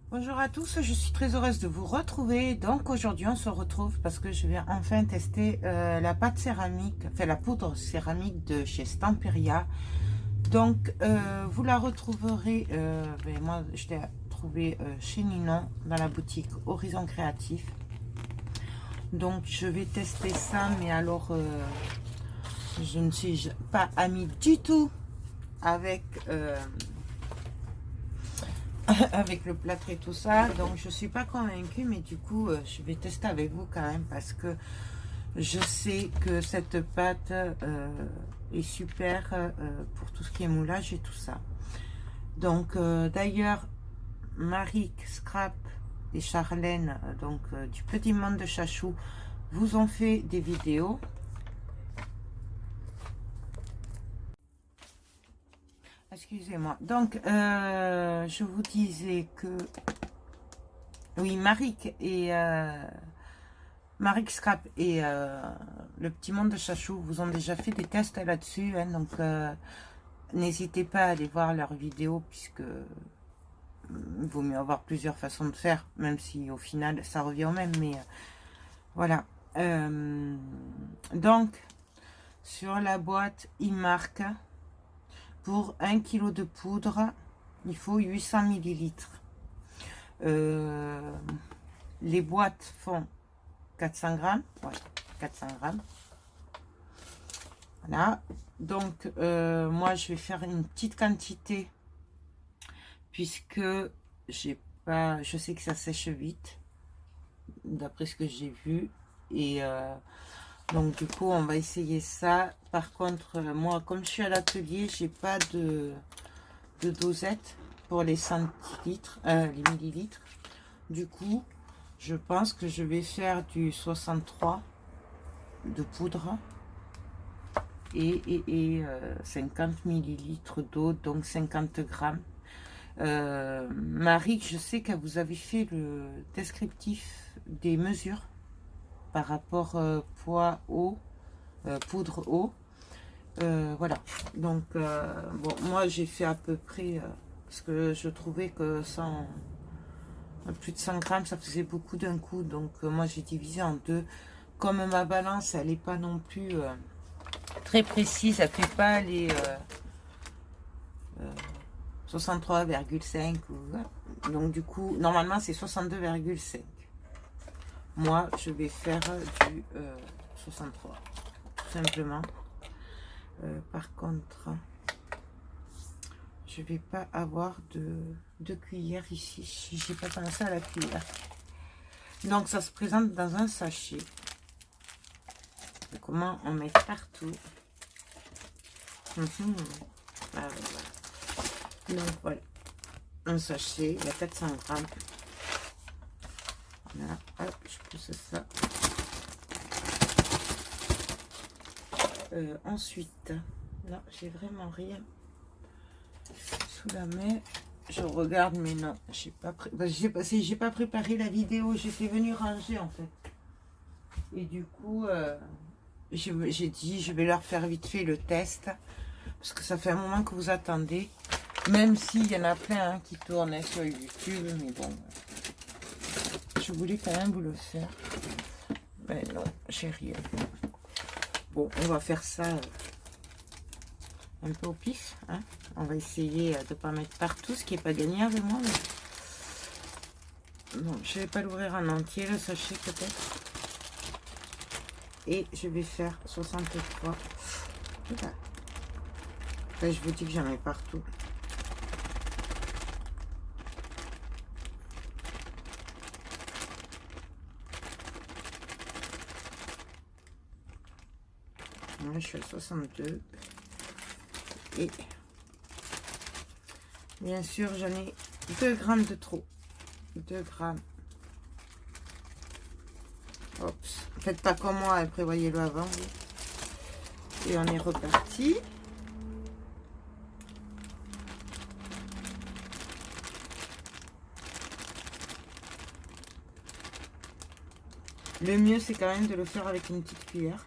Bonjour à tous, je suis très heureuse de vous retrouver. Donc aujourd'hui on se retrouve parce que je vais enfin tester la pâte céramique, enfin la poudre céramique de chez Stamperia. Donc vous la retrouverez, moi je l'ai trouvée chez Ninon dans la boutique Horizon Créatif. Donc je vais tester ça, mais alors je ne suis pas amie du tout avec... avec le plâtre et tout ça, donc je suis pas convaincue, mais du coup je vais tester avec vous quand même parce que je sais que cette pâte est super pour tout ce qui est moulage et tout ça. Donc d'ailleurs Marie Scrap et Charlène du Petit Monde de Chachou vous ont fait des vidéos. Excusez-moi. Donc je vous disais que oui, Marie Scrap et le Petit Monde de Chachou vous ont déjà fait des tests là-dessus, hein, donc n'hésitez pas à aller voir leurs vidéos puisque il vaut mieux avoir plusieurs façons de faire, même si au final ça revient au même, mais voilà. Donc sur la boîte il marque pour 1 kg de poudre il faut 800 millilitres. Les boîtes font 400 grammes, ouais, 400 grammes. Voilà, donc moi je vais faire une petite quantité puisque j'ai pas, je sais que ça sèche vite d'après ce que j'ai vu et donc du coup on va essayer ça. Par contre moi comme je suis à l'atelier, j'ai pas de dosette pour les centilitres, les millilitres. Du coup je pense que je vais faire du 63 de poudre et 50 millilitres d'eau, donc 50 grammes. Marie, je sais que vous avez fait le descriptif des mesures par rapport poids, eau, poudre, eau. Voilà, donc bon, moi j'ai fait à peu près, parce que je trouvais que plus de 100 grammes, ça faisait beaucoup d'un coup, donc moi j'ai divisé en deux. Comme ma balance, elle n'est pas non plus très précise, elle fait pas les 63,5 donc du coup normalement c'est 62,5. Moi je vais faire du 63 tout simplement. Par contre je vais pas avoir de cuillère ici, si j'ai pas pensé à la cuillère. Donc ça se présente dans un sachet. Comment on met partout. Voilà. Donc voilà, un sachet, il y a 400 grammes. Voilà, hop, je pousse ça. Ensuite, là, j'ai vraiment rien sous la main. Je regarde, mais non, j'ai pas j'ai pas préparé la vidéo. J'étais venue ranger en fait. Et du coup, j'ai dit, je vais leur faire vite fait le test. Parce que ça fait un moment que vous attendez. Même s'il y en a plein hein, qui tournent hein, sur YouTube. Mais bon, je voulais quand même vous le faire. Mais non, j'ai rien. Bon, on va faire ça un peu au pif. Hein. On va essayer de ne pas mettre partout, ce qui n'est pas gagné avec moi. Mais... bon, je ne vais pas l'ouvrir en entier, le sachet peut-être. Et je vais faire 63. Voilà. Là, je vous dis que j'en mets partout. Moi, je suis à 62. Et bien sûr, j'en ai 2 grammes de trop. 2 grammes. Oups. Faites pas comme moi, prévoyez-le avant. Oui. Et on est reparti. Le mieux, c'est quand même de le faire avec une petite cuillère.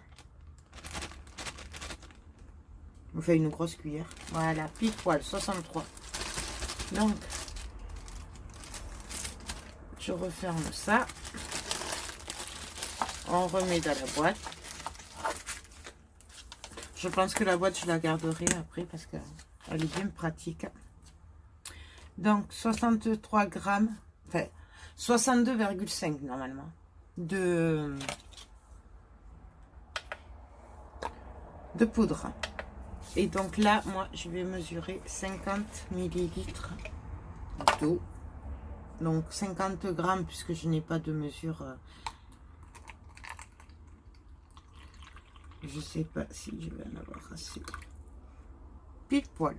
On fait une grosse cuillère. Voilà, pile poil, 63. Donc, Je referme ça. On remet dans la boîte. Je pense que la boîte, je la garderai après parce qu'elle est bien pratique. Donc, 63 grammes, enfin, 62,5 normalement, de poudre. Et donc là, moi, je vais mesurer 50 millilitres d'eau. Donc, 50 grammes, puisque je n'ai pas de mesure. Je sais pas si je vais en avoir assez. Pile poil.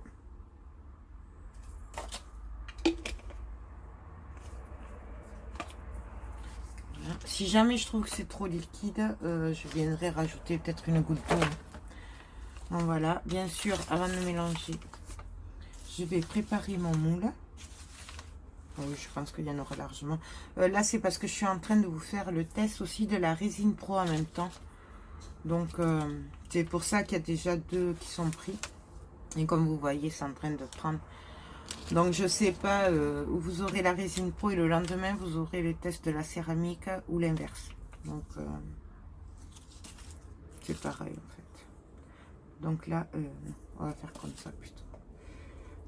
Voilà. Si jamais je trouve que c'est trop liquide, je viendrai rajouter peut-être une goutte d'eau. Donc voilà, bien sûr, avant de mélanger, je vais préparer mon moule. Oui, je pense qu'il y en aura largement. Là, c'est parce que je suis en train de vous faire le test aussi de la résine pro en même temps. Donc, c'est pour ça qu'il y a déjà 2 qui sont pris. Et comme vous voyez, c'est en train de prendre. Donc, je sais pas où vous aurez la résine pro et le lendemain, vous aurez le test de la céramique ou l'inverse. Donc, c'est pareil en fait. Donc là, on va faire comme ça plutôt.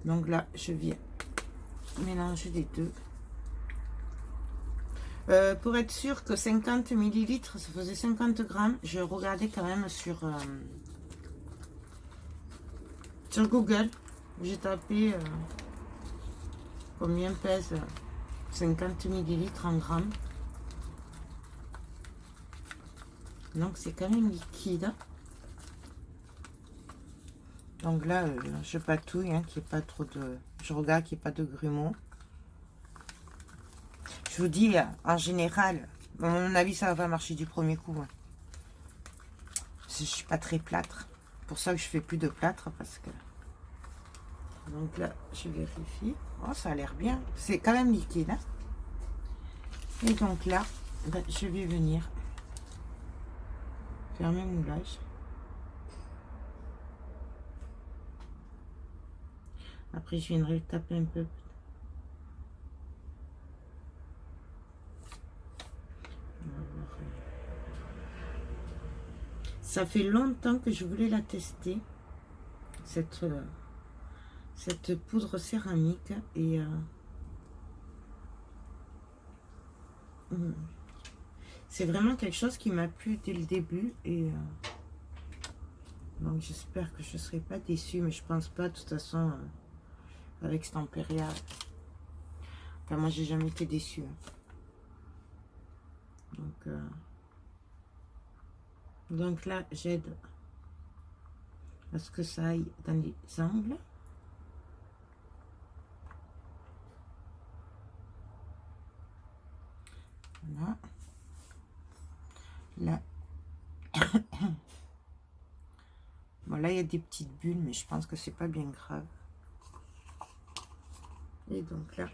Donc là, je viens mélanger les deux. Pour être sûr que 50 millilitres, ça faisait 50 grammes, je regardais quand même sur Google. J'ai tapé combien pèse 50 millilitres en grammes. Donc c'est quand même liquide. Donc là, je patouille, hein, qu'il n'y ait pas trop de... Je regarde qu'il n'y ait pas de grumeaux. Je vous dis, en général, à mon avis, ça va pas marcher du premier coup. Hein. Je ne suis pas très plâtre. C'est pour ça que je fais plus de plâtre, parce que... Donc là, je vérifie. Oh, ça a l'air bien. C'est quand même liquide. Hein. Et donc là, ben, je vais venir faire mes moulages. Après, je viendrai le taper un peu. Ça fait longtemps que je voulais la tester, cette poudre céramique. Et c'est vraiment quelque chose qui m'a plu dès le début. Et donc, j'espère que je ne serai pas déçue. Mais je pense pas, de toute façon, avec cette Tempéria. Enfin, moi, j'ai jamais été déçue. Donc là, j'aide à ce que ça aille dans les angles. Voilà. Là. Bon, là, il y a des petites bulles, mais je pense que c'est pas bien grave. Et donc là.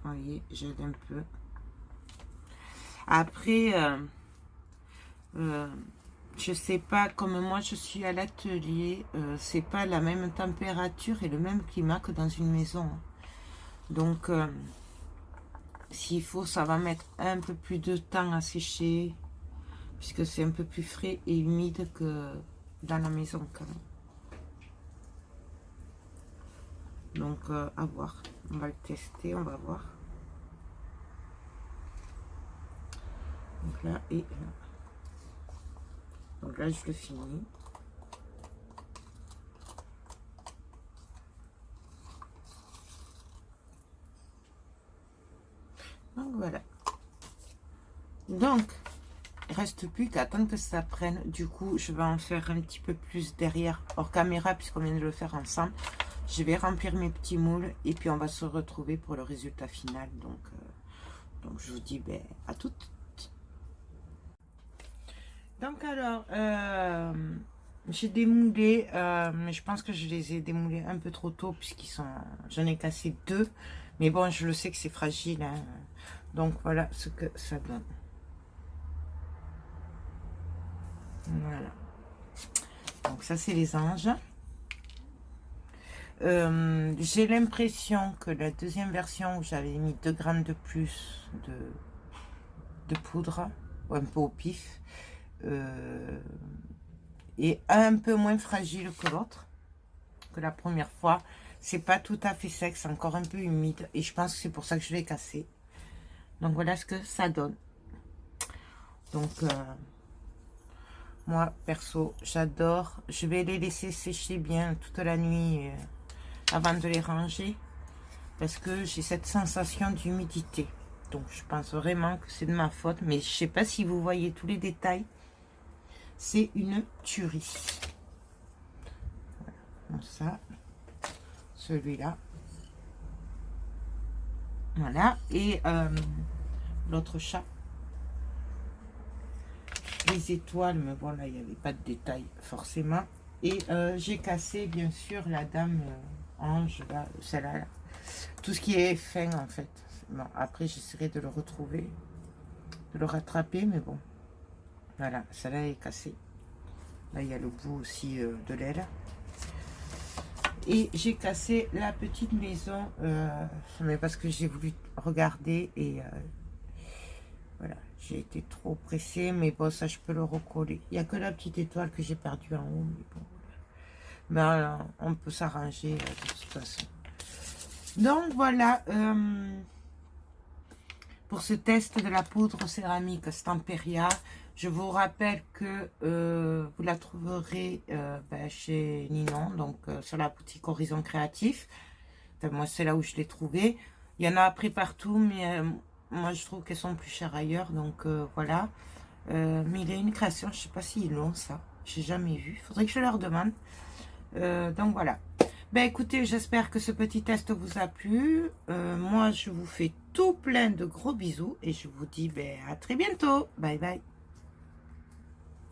Vous voyez, j'aide un peu. Après, je sais pas, comme moi je suis à l'atelier, c'est pas la même température et le même climat que dans une maison. Donc, s'il faut, ça va mettre un peu plus de temps à sécher, puisque c'est un peu plus frais et humide que dans la maison quand même. Donc, à voir. On va le tester, on va voir. Donc là, et là. Donc là, je le finis. Donc voilà. Donc, il reste plus qu'à attendre que ça prenne. Du coup, je vais en faire un petit peu plus derrière, hors caméra, puisqu'on vient de le faire ensemble. Je vais remplir mes petits moules et puis on va se retrouver pour le résultat final. Donc je vous dis ben, à toutes. Donc alors, j'ai démoulé, mais je pense que je les ai démoulés un peu trop tôt puisqu'ils sont, j'en ai cassé 2. Mais bon, je le sais que c'est fragile. Hein. Donc voilà ce que ça donne. Voilà. Donc ça, c'est les anges. J'ai l'impression que la deuxième version où j'avais mis 2 grammes de plus de poudre, ou un peu au pif, est un peu moins fragile que l'autre, que la première fois. C'est pas tout à fait sec, c'est encore un peu humide. Et je pense que c'est pour ça que je l'ai cassé. Donc voilà ce que ça donne. Donc moi perso j'adore. Je vais les laisser sécher bien toute la nuit avant de les ranger. Parce que j'ai cette sensation d'humidité. Donc je pense vraiment que c'est de ma faute. Mais je sais pas si vous voyez tous les détails. C'est une tuerie. Voilà. Bon, ça. Celui-là. Voilà. Et l'autre chat. Les étoiles. Mais voilà, il n'y avait pas de détails forcément. Et j'ai cassé bien sûr la dame ange. Celle-là. Là. Tout ce qui est fin en fait. Bon, après j'essaierai de le retrouver. De le rattraper. Mais bon. Voilà. Celle-là est cassée. Là, il y a le bout aussi de l'aile. Et j'ai cassé la petite maison, mais parce que j'ai voulu regarder et voilà, j'ai été trop pressée, mais bon, ça je peux le recoller. Il n'y a que la petite étoile que j'ai perdue en haut, mais bon. Mais on peut s'arranger de toute façon. Donc voilà, pour ce test de la poudre céramique Stamperia. Je vous rappelle que vous la trouverez chez Ninon, donc sur la boutique Horizon Créatif. Enfin, moi, c'est là où je l'ai trouvée. Il y en a après partout, mais moi, je trouve qu'elles sont plus chères ailleurs. Donc, voilà. Mais il y a une création, je ne sais pas s'ils l'ont, ça. Je n'ai jamais vu. Il faudrait que je leur demande. Donc, voilà. Ben, écoutez, j'espère que ce petit test vous a plu. Moi, je vous fais tout plein de gros bisous. Et je vous dis à très bientôt. Bye, bye.